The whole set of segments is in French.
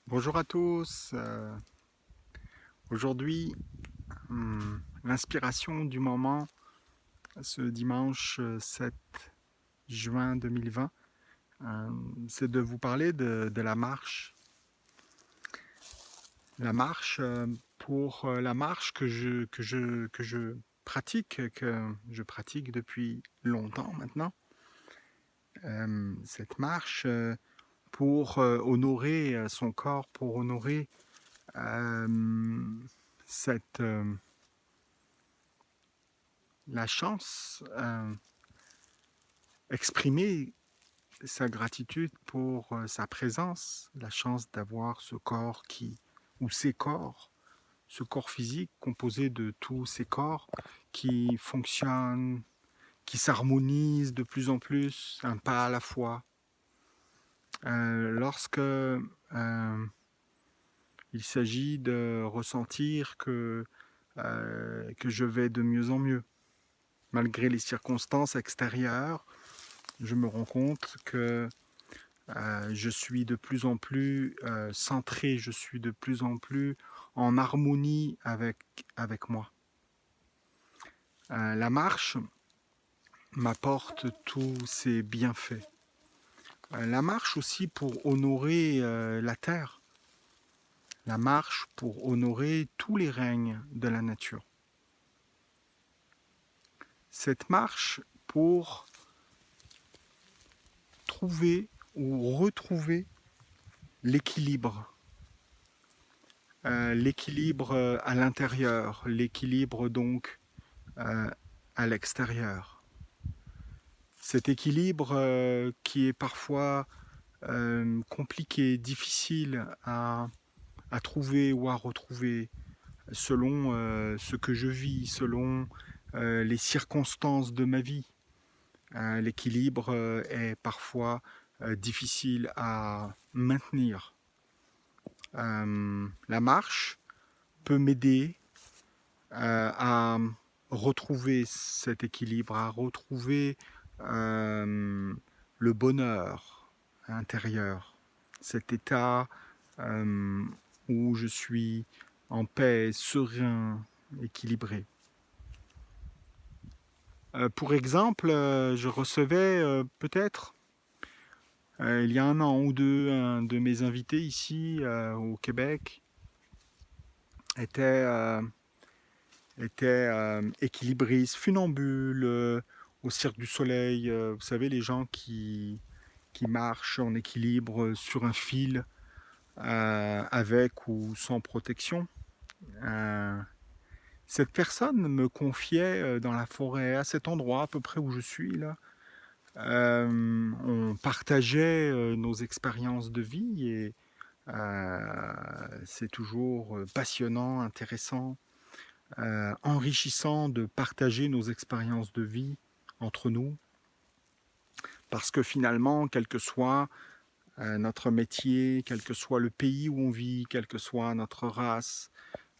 Bonjour à tous. Aujourd'hui, l'inspiration du moment, ce dimanche 7 juin 2020, c'est de vous parler de la marche. La marche, pour la marche que je pratique, que je pratique depuis longtemps maintenant. Cette marche pour honorer son corps, pour honorer euh, cette la chance, exprimer sa gratitude pour sa présence, la chance d'avoir ce corps ou ces corps, ce corps physique composé de tous ces corps qui fonctionnent, qui s'harmonisent de plus en plus, un pas à la fois. Lorsque il s'agit de ressentir que je vais de mieux en mieux, malgré les circonstances extérieures, je me rends compte que je suis de plus en plus centré, je suis de plus en plus en harmonie avec moi. La marche m'apporte tous ces bienfaits. La marche aussi pour honorer la terre, la marche pour honorer tous les règnes de la nature. Cette marche pour trouver ou retrouver l'équilibre. L'équilibre à l'intérieur, l'équilibre donc euh, à l'extérieur. Cet équilibre qui est parfois compliqué, difficile à trouver ou à retrouver selon ce que je vis, selon les circonstances de ma vie. L'équilibre est parfois difficile à maintenir. La marche peut m'aider à retrouver cet équilibre, à retrouver le bonheur intérieur, cet état où je suis en paix, serein, équilibré. Pour exemple, je recevais peut-être il y a un an ou deux, un de mes invités ici au Québec était équilibriste, funambule, au Cirque du Soleil. Vous savez, les gens qui marchent en équilibre sur un fil, avec ou sans protection. Euh, cette personne me confiait dans la forêt, à cet endroit à peu près où je suis là. On partageait nos expériences de vie et c'est toujours passionnant, intéressant, enrichissant de partager nos expériences de vie entre nous, parce que finalement, quel que soit notre métier, quel que soit le pays où on vit, quelle que soit notre race,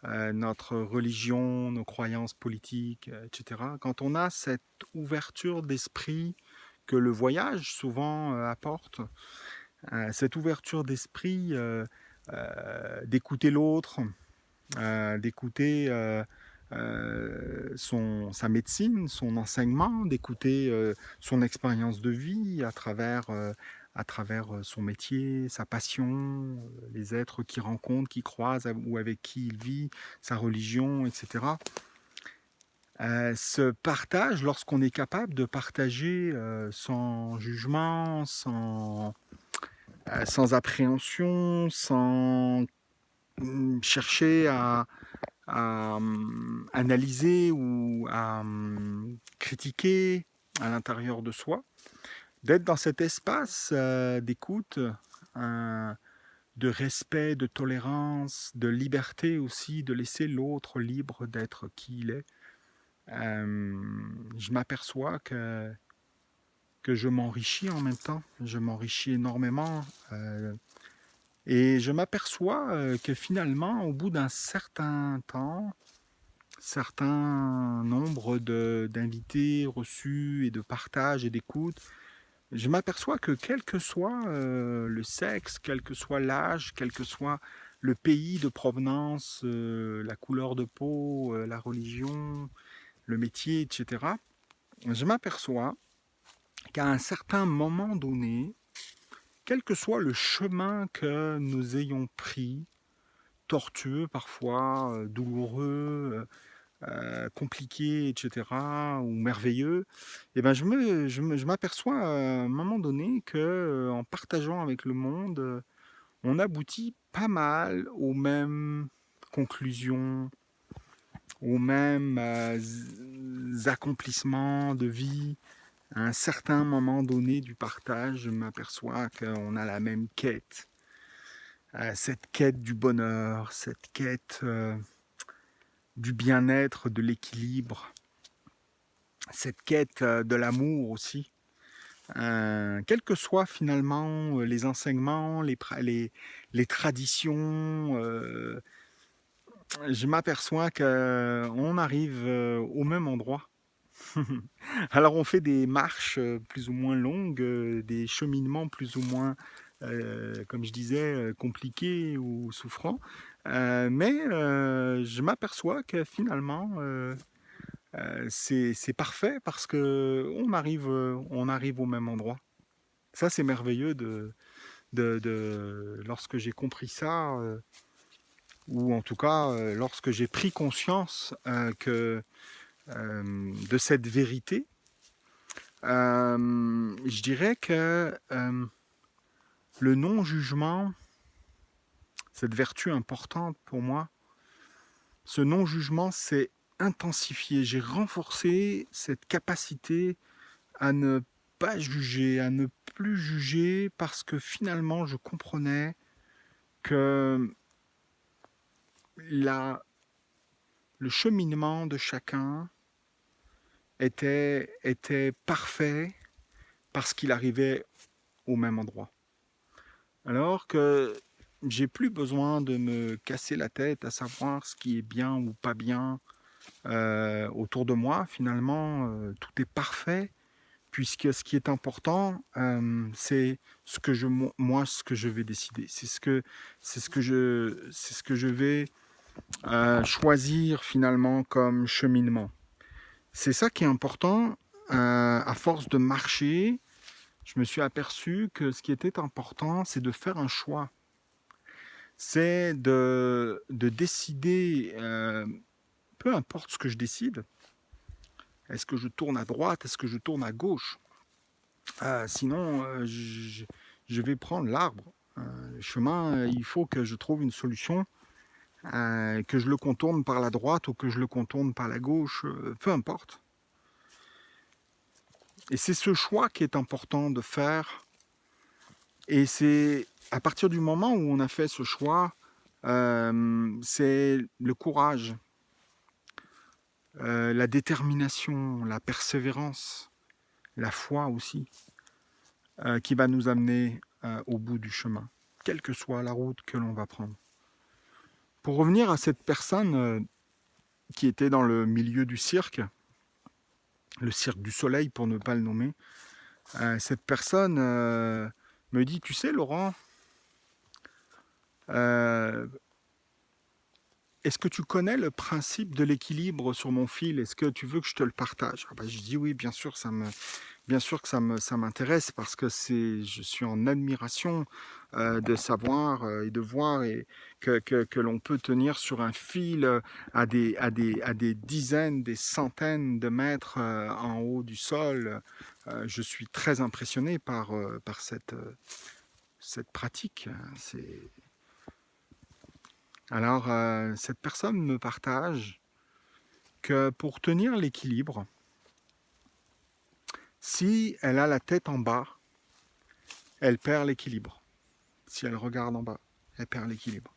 notre religion, nos croyances politiques, etc., quand on a cette ouverture d'esprit que le voyage souvent apporte, cette ouverture d'esprit d'écouter l'autre, d'écouter sa médecine, son enseignement, d'écouter son expérience de vie à travers son métier, sa passion, les êtres qu'il rencontre, qu'il croise ou avec qui il vit, sa religion, etc. Ce partage, lorsqu'on est capable de partager sans jugement, sans appréhension, sans chercher à analyser ou à critiquer à l'intérieur de soi, d'être dans cet espace d'écoute, euh, de respect, de tolérance, de liberté aussi, de laisser l'autre libre d'être qui il est. Je m'aperçois que je m'enrichis en même temps, je m'enrichis énormément. Et je m'aperçois que finalement, au bout d'un certain temps, certain nombre d'invités reçus et de partage et d'écoute, je m'aperçois que quel que soit le sexe, quel que soit l'âge, quel que soit le pays de provenance, la couleur de peau, la religion, le métier, etc., je m'aperçois qu'à un certain moment donné, quel que soit le chemin que nous ayons pris, tortueux parfois, douloureux, compliqué, etc., ou merveilleux, et ben je m'aperçois à un moment donné que, en partageant avec le monde, on aboutit pas mal aux mêmes conclusions, aux mêmes accomplissements de vie. À un certain moment donné du partage, je m'aperçois qu'on a la même quête. Cette quête du bonheur, cette quête du bien-être, de l'équilibre, cette quête de l'amour aussi. Quels que soient finalement les enseignements, les traditions, je m'aperçois qu'on arrive au même endroit. Alors on fait des marches plus ou moins longues, des cheminements plus ou moins, comme je disais, compliqués ou souffrants, mais je m'aperçois que finalement c'est parfait parce que on arrive au même endroit. Ça c'est merveilleux lorsque j'ai compris ça, ou en tout cas lorsque j'ai pris conscience de cette vérité. Je dirais que le non-jugement, cette vertu importante pour moi, ce non-jugement s'est intensifié. J'ai renforcé cette capacité à ne pas juger, à ne plus juger, parce que finalement, je comprenais que la, le cheminement de chacun était parfait parce qu'il arrivait au même endroit. Alors que j'ai plus besoin de me casser la tête à savoir ce qui est bien ou pas bien autour de moi. Finalement, tout est parfait, puisque ce qui est important, c'est ce que je vais décider. C'est ce que je vais choisir finalement comme cheminement. C'est ça qui est important. À force de marcher, je me suis aperçu que ce qui était important, c'est de faire un choix. C'est de décider, peu importe ce que je décide, est-ce que je tourne à droite, est-ce que je tourne à gauche. Sinon, je vais prendre l'arbre. Le chemin, il faut que je trouve une solution, que je le contourne par la droite ou que je le contourne par la gauche, peu importe. Et c'est ce choix qui est important de faire. Et c'est à partir du moment où on a fait ce choix, c'est le courage, la détermination, la persévérance, la foi aussi, qui va nous amener au bout du chemin, quelle que soit la route que l'on va prendre. Pour revenir à cette personne qui était dans le milieu du cirque, le cirque du soleil pour ne pas le nommer, cette personne me dit, tu sais Laurent, euh, est-ce que tu connais le principe de l'équilibre sur mon fil? Est-ce que tu veux que je te le partage? Je dis oui, bien sûr, bien sûr que ça m'intéresse parce que je suis en admiration de savoir et de voir que l'on peut tenir sur un fil à des dizaines, des centaines de mètres en haut du sol. Je suis très impressionné par cette pratique. Alors, cette personne me partage que pour tenir l'équilibre, si elle a la tête en bas, elle perd l'équilibre. Si elle regarde en bas, elle perd l'équilibre.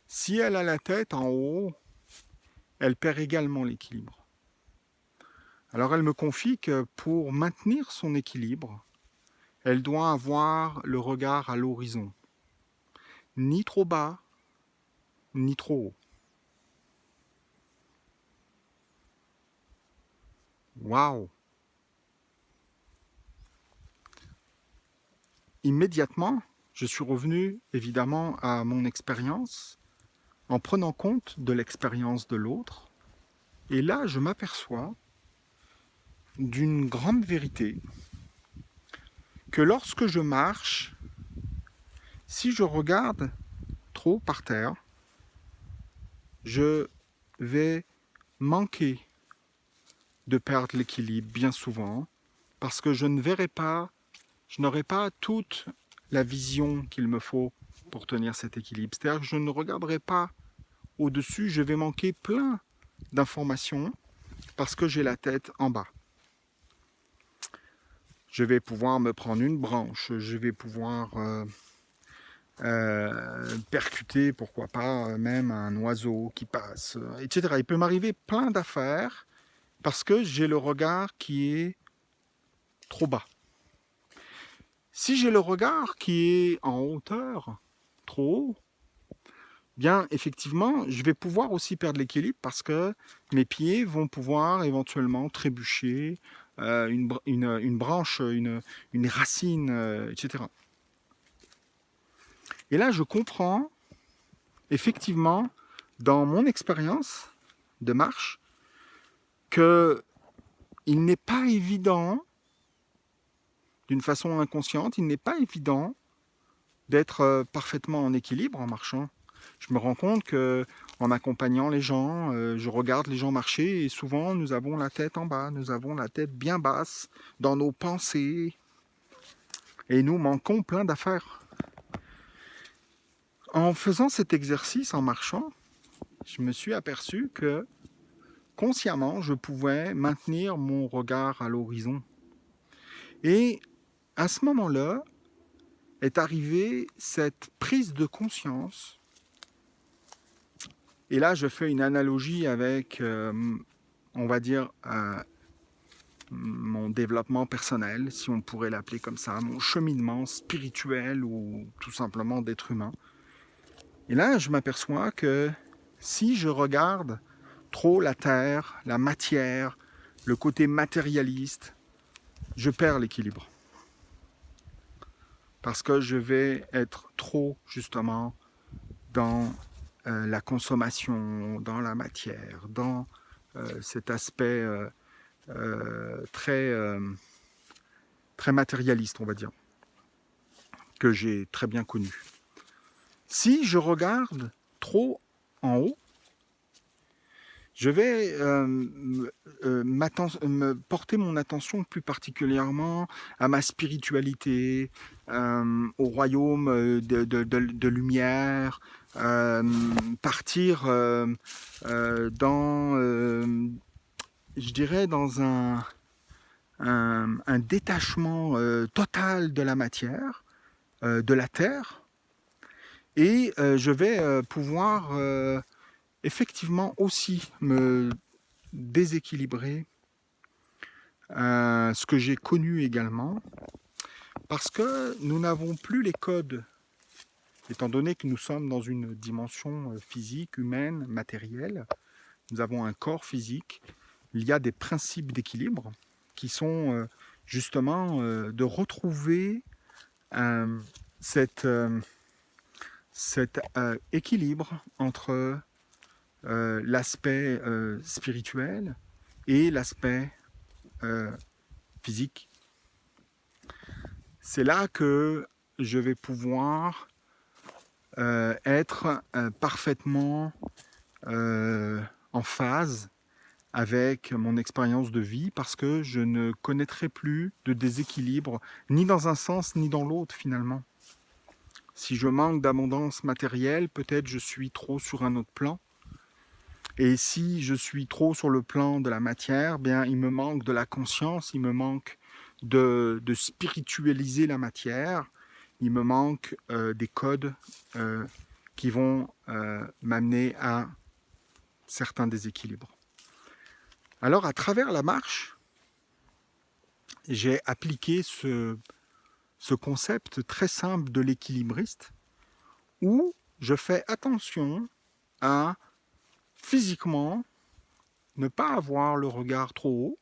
Si elle a la tête en haut, elle perd également l'équilibre. Alors elle me confie que pour maintenir son équilibre, elle doit avoir le regard à l'horizon. Ni trop bas, ni trop haut. Waouh! immédiatement, je suis revenu évidemment à mon expérience en prenant compte de l'expérience de l'autre. Et là, je m'aperçois d'une grande vérité, que lorsque je marche, si je regarde trop par terre, je vais manquer de perdre l'équilibre bien souvent, parce que je n'aurai pas toute la vision qu'il me faut pour tenir cet équilibre. C'est-à-dire que je ne regarderai pas au-dessus, je vais manquer plein d'informations parce que j'ai la tête en bas. Je vais pouvoir me prendre une branche, je vais pouvoir percuter, pourquoi pas, même un oiseau qui passe, etc. Il peut m'arriver plein d'affaires parce que j'ai le regard qui est trop bas. Si j'ai le regard qui est en hauteur, trop haut, bien effectivement, je vais pouvoir aussi perdre l'équilibre parce que mes pieds vont pouvoir éventuellement trébucher, une branche, une racine, etc. Et là, je comprends effectivement, dans mon expérience de marche, qu'il n'est pas évident, d'une façon inconsciente, il n'est pas évident d'être parfaitement en équilibre en marchant. Je me rends compte qu'en accompagnant les gens, je regarde les gens marcher et souvent nous avons la tête en bas, nous avons la tête bien basse dans nos pensées et nous manquons plein d'affaires. En faisant cet exercice, en marchant, je me suis aperçu que consciemment, je pouvais maintenir mon regard à l'horizon. Et à ce moment-là, est arrivée cette prise de conscience. Et là, je fais une analogie avec, on va dire, mon développement personnel, si on pourrait l'appeler comme ça, mon cheminement spirituel ou tout simplement d'être humain. Et là, je m'aperçois que si je regarde trop la terre, la matière, le côté matérialiste, je perds l'équilibre. Parce que je vais être trop, justement, dans la consommation, dans la matière, dans cet aspect très, très matérialiste, on va dire, que j'ai très bien connu. Si je regarde trop en haut, je vais me porter mon attention plus particulièrement à ma spiritualité, au royaume de lumière, partir dans, je dirais, dans un détachement total de la matière, de la terre, et je vais pouvoir effectivement aussi me déséquilibrer, ce que j'ai connu également, parce que nous n'avons plus les codes, étant donné que nous sommes dans une dimension physique, humaine, matérielle, nous avons un corps physique, il y a des principes d'équilibre qui sont justement de retrouver cet équilibre entre l'aspect spirituel et l'aspect physique. C'est là que je vais pouvoir être parfaitement en phase avec mon expérience de vie parce que je ne connaîtrai plus de déséquilibre ni dans un sens ni dans l'autre finalement. Si je manque d'abondance matérielle, peut-être je suis trop sur un autre plan. Et si je suis trop sur le plan de la matière, bien, il me manque de la conscience, il me manque de spiritualiser la matière, il me manque des codes qui vont m'amener à certains déséquilibres. Alors, à travers la marche, j'ai appliqué ce concept très simple de l'équilibriste, où je fais attention à physiquement ne pas avoir le regard trop haut,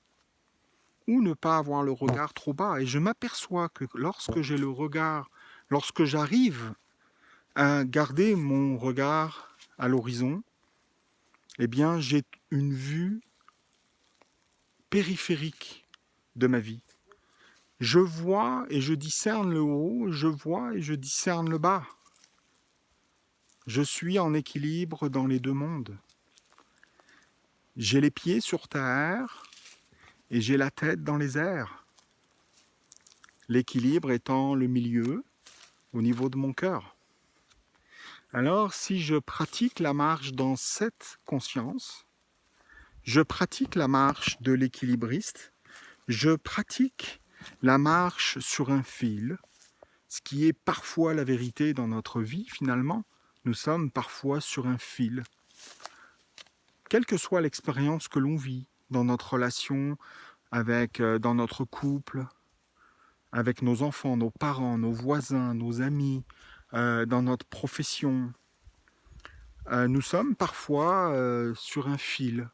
ou ne pas avoir le regard trop bas. Et je m'aperçois que lorsque j'arrive à garder mon regard à l'horizon, eh bien, j'ai une vue périphérique de ma vie. Je vois et je discerne le haut, je vois et je discerne le bas. Je suis en équilibre dans les deux mondes. J'ai les pieds sur terre et j'ai la tête dans les airs. L'équilibre étant le milieu au niveau de mon cœur. Alors, si je pratique la marche dans cette conscience, je pratique la marche de l'équilibriste, je pratique la marche sur un fil, ce qui est parfois la vérité dans notre vie finalement. Nous sommes parfois sur un fil. Quelle que soit l'expérience que l'on vit dans notre relation, dans notre couple, avec nos enfants, nos parents, nos voisins, nos amis, dans notre profession, nous sommes parfois sur un fil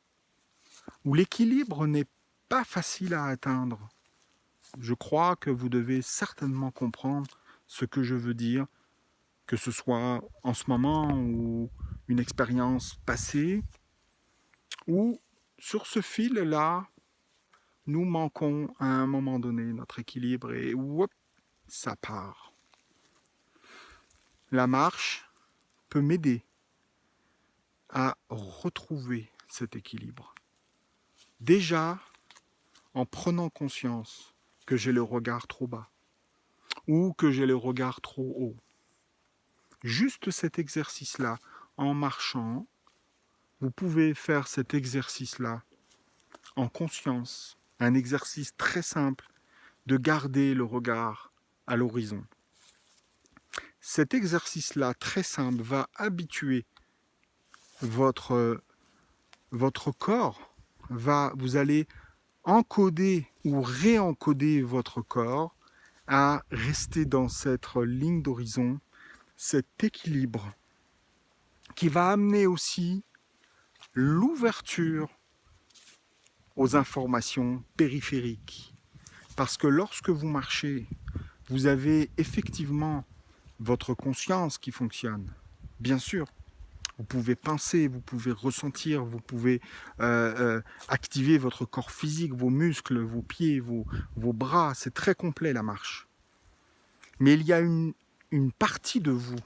où l'équilibre n'est pas facile à atteindre. Je crois que vous devez certainement comprendre ce que je veux dire, que ce soit en ce moment ou une expérience passée, où sur ce fil-là, nous manquons à un moment donné notre équilibre et hop, ça part. La marche peut m'aider à retrouver cet équilibre. Déjà, en prenant conscience que j'ai le regard trop bas ou que j'ai le regard trop haut. Juste cet exercice-là, en marchant, vous pouvez faire cet exercice-là en conscience, un exercice très simple de garder le regard à l'horizon. Cet exercice-là, très simple, va habituer votre corps, vous allez encoder ou réencoder votre corps à rester dans cette ligne d'horizon, cet équilibre qui va amener aussi l'ouverture aux informations périphériques. Parce que lorsque vous marchez, vous avez effectivement votre conscience qui fonctionne. Bien sûr, vous pouvez penser, vous pouvez ressentir, vous pouvez activer votre corps physique, vos muscles, vos pieds, vos bras. C'est très complet la marche. Mais il y a une partie de vous,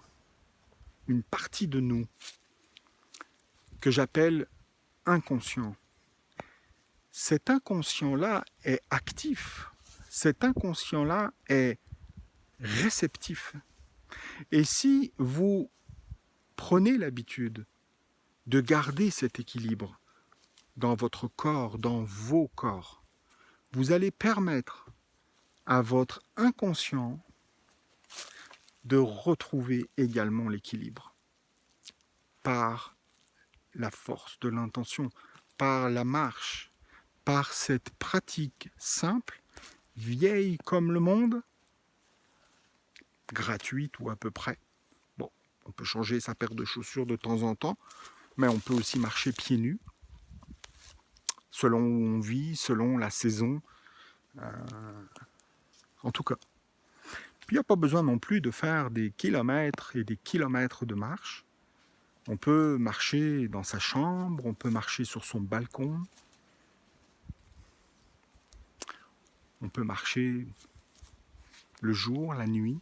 une partie de nous, que j'appelle inconscient. Cet inconscient-là est actif. Cet inconscient-là est réceptif. Et si vous prenez l'habitude de garder cet équilibre dans votre corps, dans vos corps, vous allez permettre à votre inconscient de retrouver également l'équilibre par la force de l'intention, par la marche, par cette pratique simple, vieille comme le monde, gratuite ou à peu près. Bon, on peut changer sa paire de chaussures de temps en temps, mais on peut aussi marcher pieds nus, selon où on vit, selon la saison. En tout cas. Puis il n'y a pas besoin non plus de faire des kilomètres et des kilomètres de marche. On peut marcher dans sa chambre, on peut marcher sur son balcon, on peut marcher le jour, la nuit.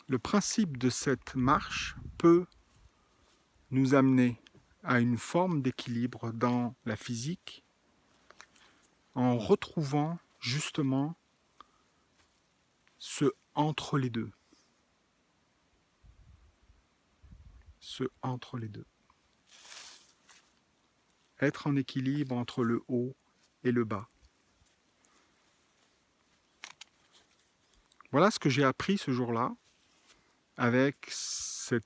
Le principe de cette marche peut nous amener à une forme d'équilibre dans la physique en retrouvant justement ce entre les deux. Ce entre les deux. Être en équilibre entre le haut et le bas. Voilà ce que j'ai appris ce jour-là avec cette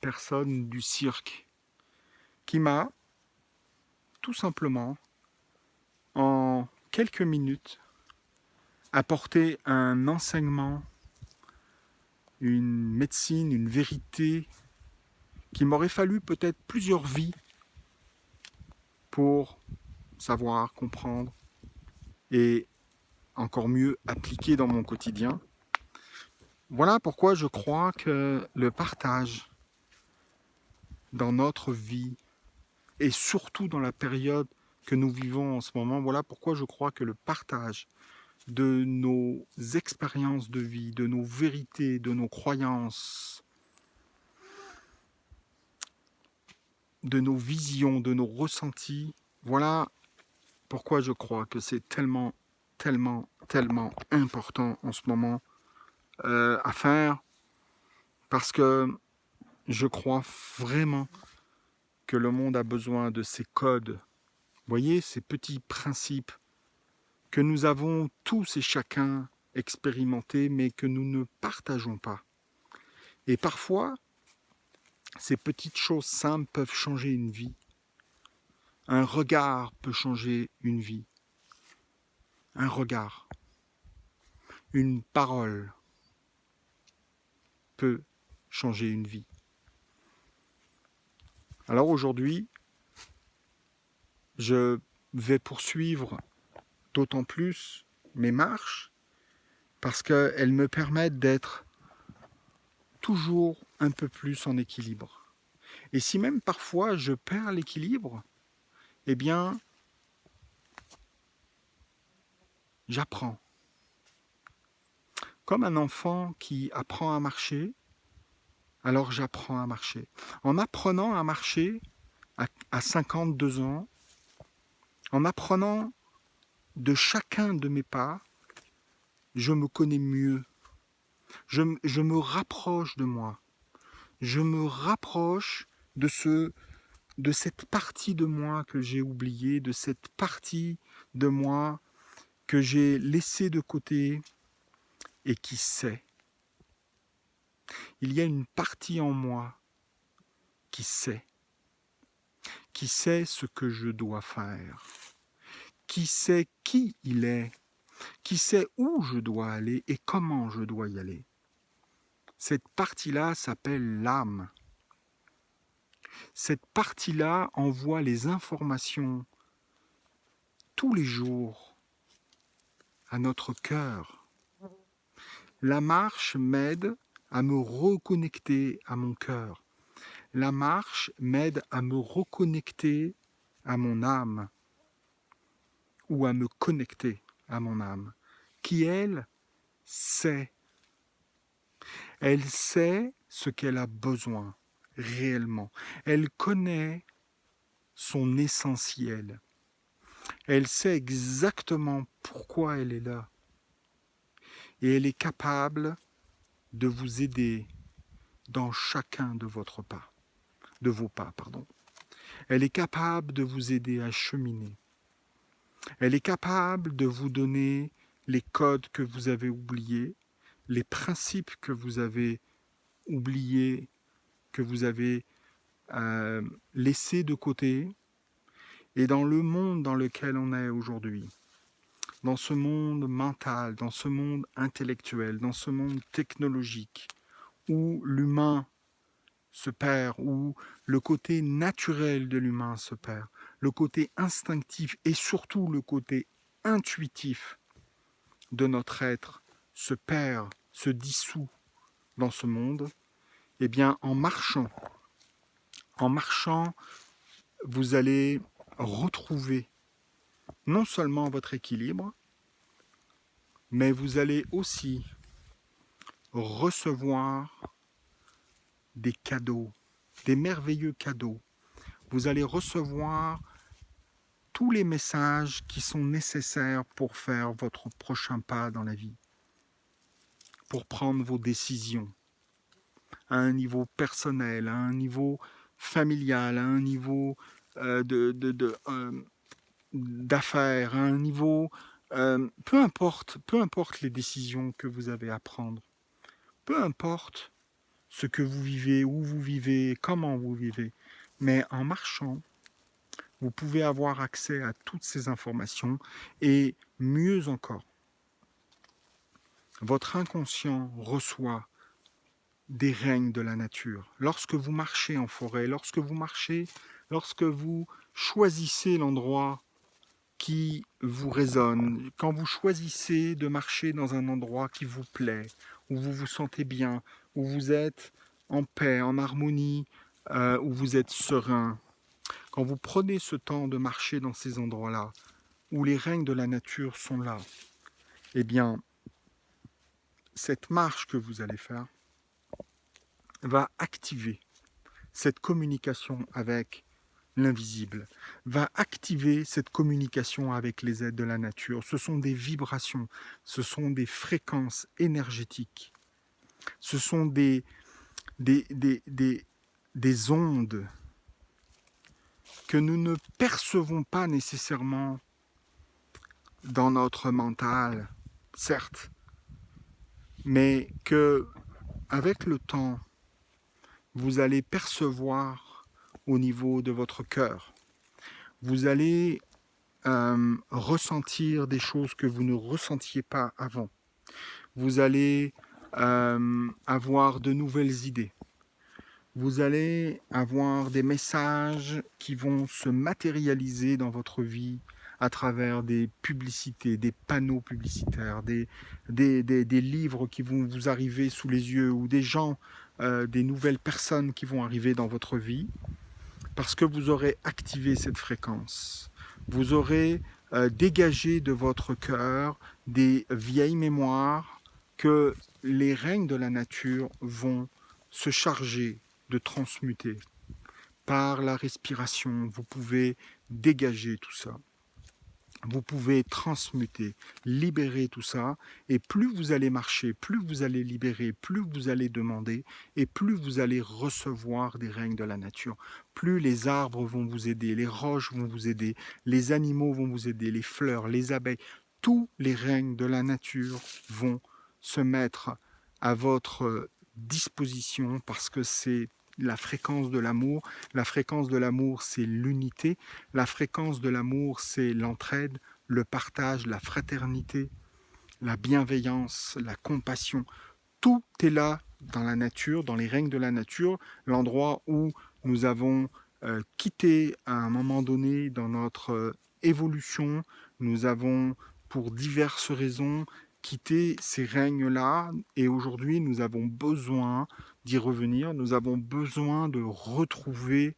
personne du cirque qui m'a tout simplement, en quelques minutes, apporté un enseignement, une médecine, une vérité qui m'aurait fallu peut-être plusieurs vies pour savoir, comprendre et encore mieux appliquer dans mon quotidien. Voilà pourquoi je crois que le partage dans notre vie, et surtout dans la période que nous vivons en ce moment, voilà pourquoi je crois que le partage de nos expériences de vie, de nos vérités, de nos croyances, de nos visions, de nos ressentis, voilà pourquoi je crois que c'est tellement, tellement, tellement important en ce moment à faire, parce que je crois vraiment que le monde a besoin de ces codes, vous voyez, ces petits principes que nous avons tous et chacun expérimentés, mais que nous ne partageons pas. Et parfois, ces petites choses simples peuvent changer une vie. Un regard peut changer une vie. Un regard, une parole peut changer une vie. Alors aujourd'hui, je vais poursuivre d'autant plus mes marches parce qu'elles me permettent d'être toujours un peu plus en équilibre. Et si même parfois je perds l'équilibre, eh bien, j'apprends. Comme un enfant qui apprend à marcher, alors j'apprends à marcher. En apprenant à marcher à 52 ans, en apprenant de chacun de mes pas, je me connais mieux. Je me rapproche de moi. Je me rapproche de cette partie de moi que j'ai oubliée, de cette partie de moi que j'ai laissée de côté et qui sait. Il y a une partie en moi qui sait ce que je dois faire, qui sait qui il est, qui sait où je dois aller et comment je dois y aller. Cette partie-là s'appelle l'âme. Cette partie-là envoie les informations tous les jours à notre cœur. La marche m'aide à me reconnecter à mon cœur. La marche m'aide à me reconnecter à mon âme ou à me connecter à mon âme, qui elle sait. Elle sait ce qu'elle a besoin réellement. Elle connaît son essentiel. Elle sait exactement pourquoi elle est là. Et elle est capable de vous aider dans chacun de vos pas. Elle est capable de vous aider à cheminer. Elle est capable de vous donner les codes que vous avez oubliés, les principes que vous avez oubliés, que vous avez laissés de côté. Et dans le monde dans lequel on est aujourd'hui, dans ce monde mental, dans ce monde intellectuel, dans ce monde technologique, où l'humain se perd, où le côté naturel de l'humain se perd, le côté instinctif et surtout le côté intuitif de notre être se perd, se dissout dans ce monde, eh bien en marchant, vous allez retrouver non seulement votre équilibre, mais vous allez aussi recevoir des cadeaux, des merveilleux cadeaux. Vous allez recevoir tous les messages qui sont nécessaires pour faire votre prochain pas dans la vie, pour prendre vos décisions à un niveau personnel, à un niveau familial, à un niveau d'affaires, à un niveau... peu importe les décisions que vous avez à prendre, peu importe ce que vous vivez, où vous vivez, comment vous vivez, mais en marchant, vous pouvez avoir accès à toutes ces informations et mieux encore, votre inconscient reçoit des règnes de la nature. Lorsque vous marchez en forêt, lorsque vous choisissez l'endroit qui vous résonne, quand vous choisissez de marcher dans un endroit qui vous plaît, où vous vous sentez bien, où vous êtes en paix, en harmonie, où vous êtes serein, quand vous prenez ce temps de marcher dans ces endroits-là, où les règnes de la nature sont là, eh bien, cette marche que vous allez faire va activer cette communication avec l'invisible, va activer cette communication avec les êtres de la nature. Ce sont des vibrations, ce sont des fréquences énergétiques, ce sont des ondes que nous ne percevons pas nécessairement dans notre mental, certes, mais que avec le temps, vous allez percevoir au niveau de votre cœur. Vous allez ressentir des choses que vous ne ressentiez pas avant. Vous allez avoir de nouvelles idées. Vous allez avoir des messages qui vont se matérialiser dans votre vie à travers des publicités, des panneaux publicitaires, des livres qui vont vous arriver sous les yeux ou des gens, des nouvelles personnes qui vont arriver dans votre vie parce que vous aurez activé cette fréquence. Vous aurez dégagé de votre cœur des vieilles mémoires que les règnes de la nature vont se charger de transmuter. Par la respiration, vous pouvez dégager tout ça. Vous pouvez transmuter, libérer tout ça, et plus vous allez marcher, plus vous allez libérer, plus vous allez demander, et plus vous allez recevoir des règnes de la nature. Plus les arbres vont vous aider, les roches vont vous aider, les animaux vont vous aider, les fleurs, les abeilles, tous les règnes de la nature vont se mettre à votre disposition parce que c'est la fréquence de l'amour. La fréquence de l'amour, c'est l'unité. La fréquence de l'amour, c'est l'entraide, le partage, la fraternité, la bienveillance, la compassion. Tout est là dans la nature, dans les règnes de la nature, l'endroit où nous avons quitté à un moment donné dans notre évolution. Nous avons, pour diverses raisons, quitté ces règnes-là et aujourd'hui, nous avons besoin d'y revenir. Nous avons besoin de retrouver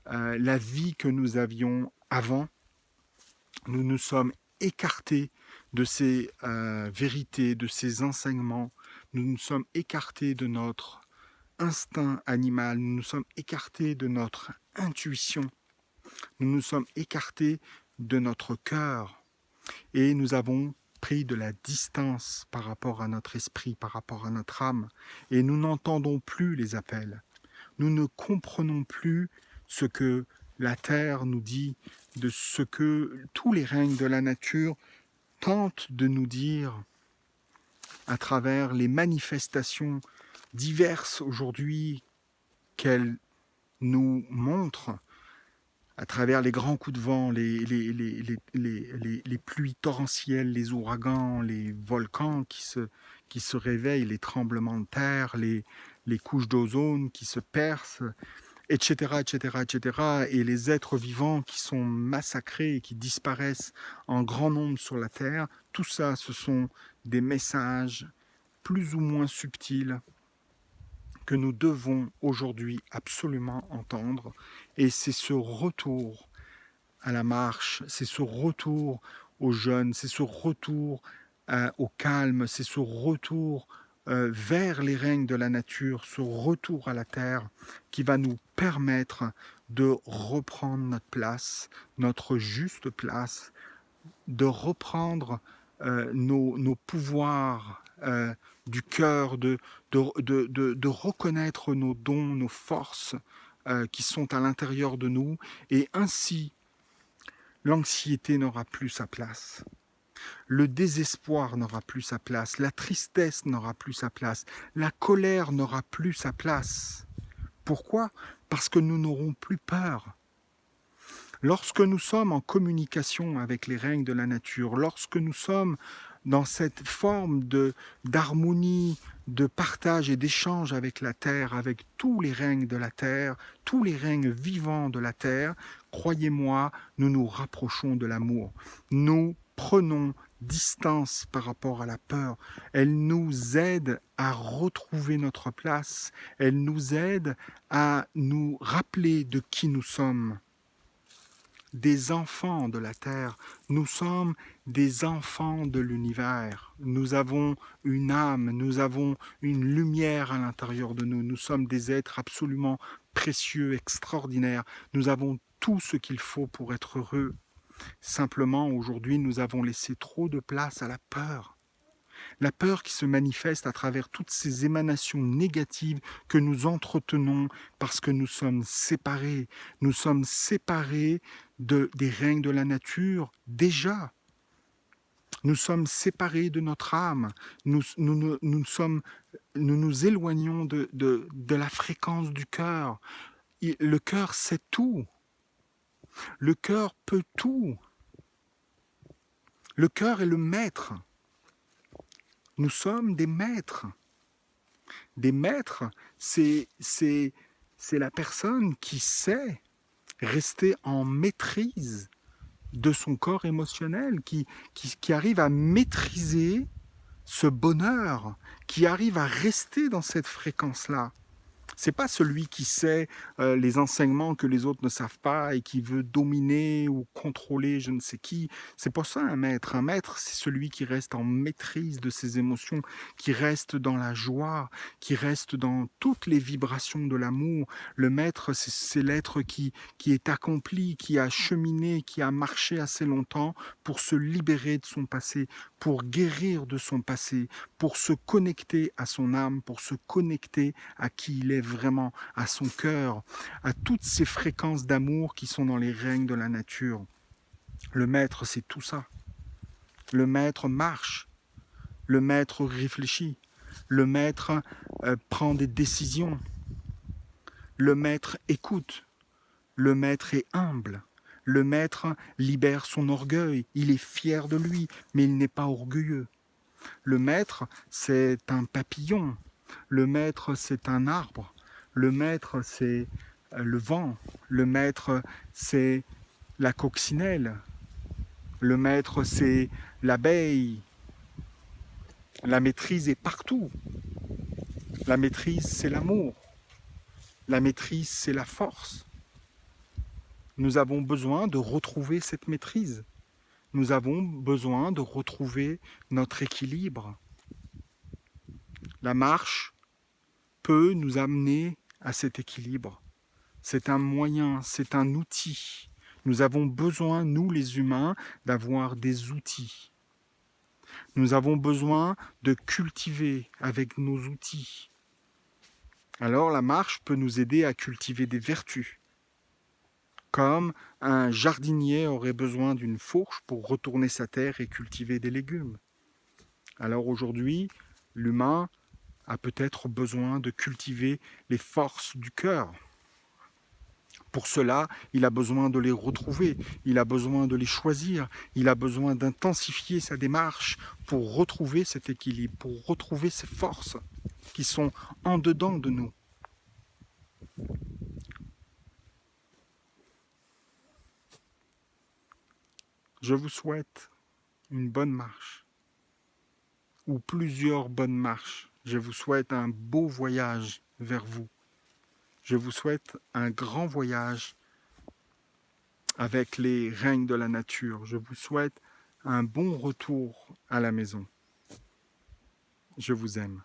la vie que nous avions avant. Nous nous sommes écartés de ces vérités, de ces enseignements. Nous nous sommes écartés de notre instinct animal. Nous nous sommes écartés de notre intuition. Nous nous sommes écartés de notre cœur. Et nous avons pris de la distance par rapport à notre esprit, par rapport à notre âme. Et nous n'entendons plus les appels. Nous ne comprenons plus ce que la terre nous dit, de ce que tous les règnes de la nature tentent de nous dire à travers les manifestations diverses aujourd'hui qu'elles nous montrent, à travers les grands coups de vent, les pluies torrentielles, les ouragans, les volcans qui se réveillent, les tremblements de terre, les couches d'ozone qui se percent, etc., etc., etc., et les êtres vivants qui sont massacrés et qui disparaissent en grand nombre sur la Terre, tout ça, ce sont des messages plus ou moins subtils que nous devons aujourd'hui absolument entendre, et c'est ce retour à la marche, c'est ce retour au jeûne, c'est ce retour au calme, c'est ce retour vers les règnes de la nature, ce retour à la terre qui va nous permettre de reprendre notre place, notre juste place, de reprendre nos pouvoirs du cœur, de reconnaître nos dons, nos forces qui sont à l'intérieur de nous, et ainsi l'anxiété n'aura plus sa place. Le désespoir n'aura plus sa place, la tristesse n'aura plus sa place, la colère n'aura plus sa place. Pourquoi ? Parce que nous n'aurons plus peur. Lorsque nous sommes en communication avec les règnes de la nature, lorsque nous sommes dans cette forme d'harmonie de partage et d'échange avec la terre, avec tous les règnes de la terre, tous les règnes vivants de la terre, croyez-moi, nous nous rapprochons de l'amour. Nous prenons distance par rapport à la peur. Elle nous aide à retrouver notre place. Elle nous aide à nous rappeler de qui nous sommes. Des enfants de la terre, nous sommes des enfants de l'univers. Nous avons une âme, nous avons une lumière à l'intérieur de nous. Nous sommes des êtres absolument précieux, extraordinaires. Nous avons tout ce qu'il faut pour être heureux. Simplement, aujourd'hui, nous avons laissé trop de place à la peur. La peur qui se manifeste à travers toutes ces émanations négatives que nous entretenons parce que nous sommes séparés. Nous sommes séparés des règnes de la nature déjà. Nous sommes séparés de notre âme. Nous nous éloignons de la fréquence du cœur. Le cœur sait tout. Le cœur peut tout. Le cœur est le maître. Nous sommes des maîtres. Des maîtres, c'est la personne qui sait rester en maîtrise de son corps émotionnel, qui arrive à maîtriser ce bonheur, qui arrive à rester dans cette fréquence-là. C'est pas celui qui sait les enseignements que les autres ne savent pas et qui veut dominer ou contrôler je ne sais qui. C'est pas ça un maître. Un maître, c'est celui qui reste en maîtrise de ses émotions, qui reste dans la joie, qui reste dans toutes les vibrations de l'amour. Le maître, c'est l'être qui est accompli, qui a cheminé, qui a marché assez longtemps pour se libérer de son passé, pour guérir de son passé, pour se connecter à son âme, pour se connecter à qui il est vraiment, à son cœur, à toutes ces fréquences d'amour qui sont dans les règnes de la nature. Le maître, c'est tout ça. Le maître marche, le maître réfléchit, le maître prend des décisions, le maître écoute, le maître est humble, le maître libère son orgueil, il est fier de lui, mais il n'est pas orgueilleux. Le maître, c'est un papillon, le maître, c'est un arbre, le maître, c'est le vent, le maître, c'est la coccinelle, le maître, c'est l'abeille. La maîtrise est partout. La maîtrise, c'est l'amour. La maîtrise, c'est la force. Nous avons besoin de retrouver cette maîtrise. Nous avons besoin de retrouver notre équilibre. La marche peut nous amener à cet équilibre. C'est un moyen, c'est un outil. Nous avons besoin, nous les humains, d'avoir des outils. Nous avons besoin de cultiver avec nos outils. Alors la marche peut nous aider à cultiver des vertus. Comme un jardinier aurait besoin d'une fourche pour retourner sa terre et cultiver des légumes. Alors aujourd'hui, l'humain a peut-être besoin de cultiver les forces du cœur. Pour cela, il a besoin de les retrouver, il a besoin de les choisir, il a besoin d'intensifier sa démarche pour retrouver cet équilibre, pour retrouver ces forces qui sont en dedans de nous. Je vous souhaite une bonne marche, ou plusieurs bonnes marches. Je vous souhaite un beau voyage vers vous. Je vous souhaite un grand voyage avec les règnes de la nature. Je vous souhaite un bon retour à la maison. Je vous aime.